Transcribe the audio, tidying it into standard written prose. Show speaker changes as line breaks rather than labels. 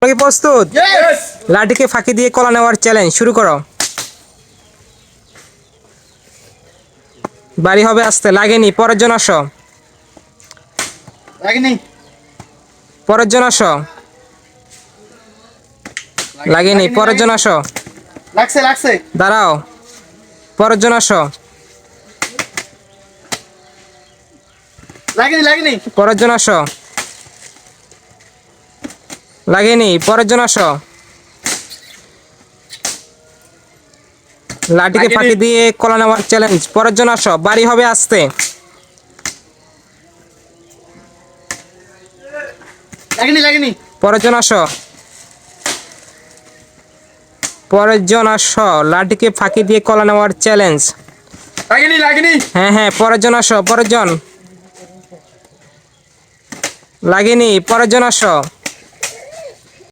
কি প্রস্তুত?
Yes!
লাঠিকে ফাঁকি দিয়ে কলা নেওয়ার চ্যালেঞ্জ শুরু করো। বাড়ি হবে আসতে লাগেনি। পরের জন আসো।
লাগেনি।
পরের জন আসো। লাগেনি। পরের জন আসো।
লাগছে লাগছে।
দাঁড়াও। পরের জন আসো।
লাগেনি লাগেনি।
পরের জন আসো। লাগেনি। পরের জন আসো। লাঠিকে
লাগেনি।
ফাঁকি দিয়ে কলা নেওয়ার চ্যালেঞ্জ। পরের জন আসো। বাড়ি হবে আসতে।
লাগেনি লাগেনি।
পরের জন আসো। পরের জন আসো। লাঠিকে ফাঁকি দিয়ে কলা নেওয়ার চ্যালেঞ্জ।
লাগেনি লাগেনি।
হ্যাঁ, পরের জন আসো। পরের জন লাগেনি। পরের জন আসো।